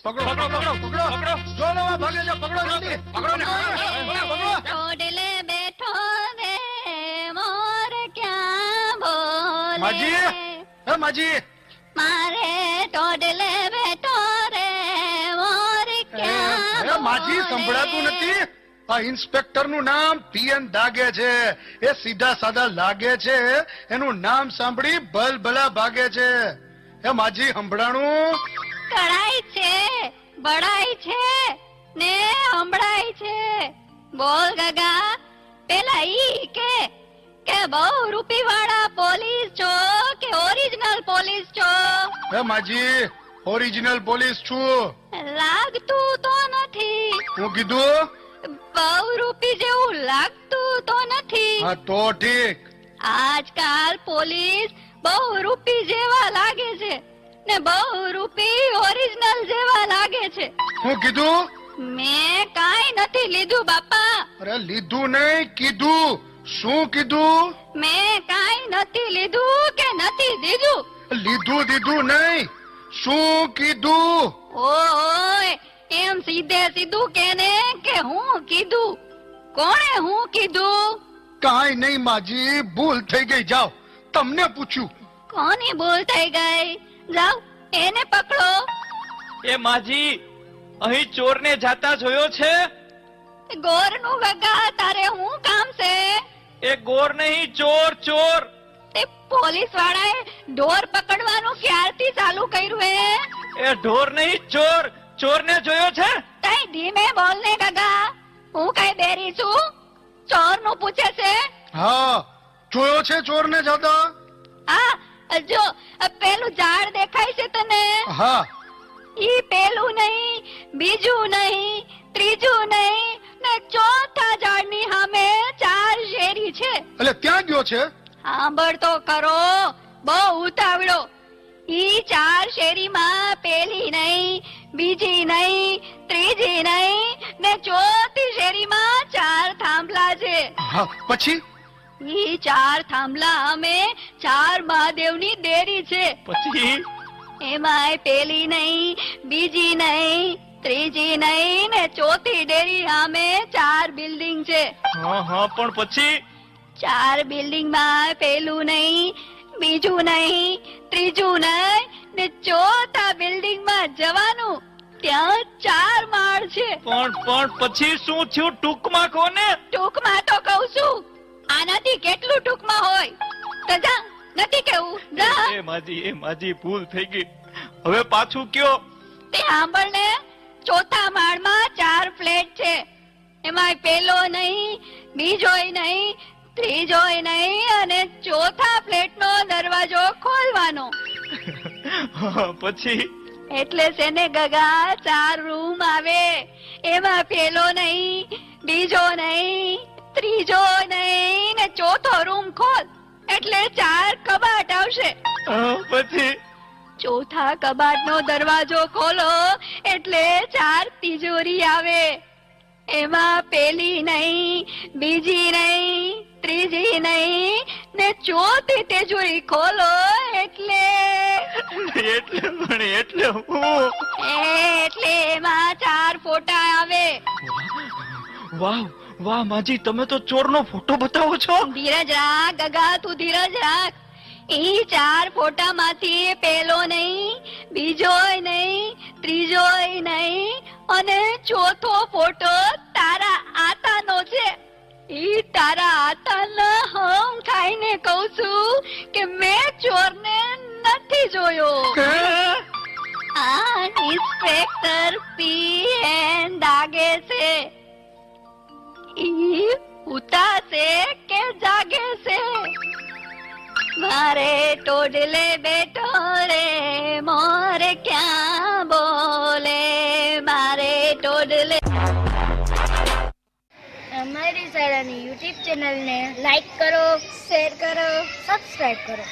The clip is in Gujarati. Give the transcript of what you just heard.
પકડો પકડો પકડો પકડો પકડો જો લો ભાગે છે પકડો જલ્દી પકડો ને પકડો ટોડલે બેઠો રે મોર ક્યાં બોલે માજી હે માજી મારે ટોડલે બેઠો રે મોર ક્યાં હે માજી સંભળાતું નથી આ ઇન્સ્પેક્ટર નું નામ પીએન દાગે છે એ સીધા સાદા લાગે છે એનું નામ સાંભળી ભલભલા ભાગે છે હે માજી સંભળાણું કડાઈ છે બડાઈ છે ને હંભળાય છે બોલ ગગા પેલા ઈ કે બહુ રૂપી વાળા પોલીસ છો કે ઓરિજિનલ પોલીસ છો હે માજી ઓરિજિનલ પોલીસ છું લાગતું તો નથી હું કીધું બહુ રૂપી જેવું લાગતું તો નથી હા તો ઠીક આજકાલ પોલીસ બહુ રૂપી જેવા લાગે છે ને બહુ રૂપી ઓરિજિનલ જેવા લાગે છે હું કીધું મેં કાઈ નથી લીધું બાપા અરે લીધું નહીં કીધું શું કીધું મેં કાઈ નથી લીધું કે નથી દીધું લીધું દીધું નહીં શું કીધું ઓય એમ સીધે સીધું કેને કે હું કીધું કોણે હું કીધું કાંઈ નહીં માજી ભૂલ થઈ ગઈ જાઓ તમને પૂછ્યું કોની ભૂલ થઈ ગઈ જાઓ એને પકડો એ માજી અહીં ચોરને જાતા જોયો છે ગોરનું ગગા તારે હું કામ છે એ ગોર નહીં ચોર ચોર તે પોલીસ વાળાએ ઢોર પકડવાનું ક્યારથી ચાલુ કર્યું હે એ ઢોર નહીં ચોર ચોરને જોયો છે તઈ ધીમે બોલ ને ગગા હું કઈ બેરી છું ચોર નું પૂછે છે હા જોયો છે ચોરને જતા આ જો પેલું ઝાડ દેખાય છે તને હા ઈ પેલું નહીં બીજું નહીં ત્રીજું નહીં ને ચોથા ઝાડની સામે 4 શેરી છે એટલે ત્યાં ગયો છે સાંભળ તો ખરો બહુ ઉતાવળો ઈ 4 શેરીમાં પેલી નહીં બીજી નહીં ત્રીજી નહીં ને ચોથી શેરીમાં 4 થાંભલા છે હા પછી ઈ 4 થાંભલા અમે 4 મહાદેવની દેરી છે પછી એમાંય પેલી નહીં બીજી નહીં ત્રીજી નહીં ને ચોથી ડેરી સામે 4 બિલ્ડિંગ છે હા હા પણ પછી 4 બિલ્ડિંગ માં પેલું નહીં બીજું નહીં ત્રીજું નહીં ને ચોથા બિલ્ડિંગ માં જવાનું ત્યાં 4 માળ છે પણ પછી શું થયું ટૂંકમાં કોને ટૂંકમાં તો કહું છું આનાથી કેટલું ટૂંકમાં હોય તો જા નથી કેવું જા એ માજી ભૂલ થઈ ગઈ હવે પાછું કયો તે સાંભળ ને ચોથા માળમાં 4 ફ્લેટ છે એમાં પેલો નહીં બીજોય નહીં ત્રીજોય નહીં અને ચોથા ફ્લેટનો દરવાજો ખોલવાનો પછી એટલે છે ને ગગા 4 રૂમ આવે એમાં પેલો નહીં બીજો નહીં ત્રીજો નહીં ને ચોથો રૂમ ખોલ એટલે 4 કબાટ આવશે પછી ચોથા કબાટનો દરવાજો ખોલો એટલે 4 તિજોરી આવે એમાં પેલી નહીં બીજી નહીં ત્રીજી નહીં ને ચોથી તિજોરી ખોલો એટલે એમાં 4 ફોટા આવે વાહ વાહ માજી તમે તો ચોરનો ફોટો બતાવો છો ધીરજ રાખ ગગા તું ધીરજ રાખ ઈ 4 ફોટામાંથી પેલો નહીં બીજોય નહીં ત્રીજોય નહીં અને ચોથો ફોટો તારા આતાનો છે ઈ તારા આતાના હમ ખાઈને કહું છું કે મેં ચોરને નથી જોયો આ ઇન્સ્પેક્ટર પીએન દાગે છે ઈ ઉતા છે કે જાગે છે મારે ટોડલે બેઠો રે મોર ક્યાં બોલે મારે ટોડલે અમારી શાળાની YouTube ચેનલને લાઈક કરો, શેર કરો, સબસ્ક્રાઇબ કરો.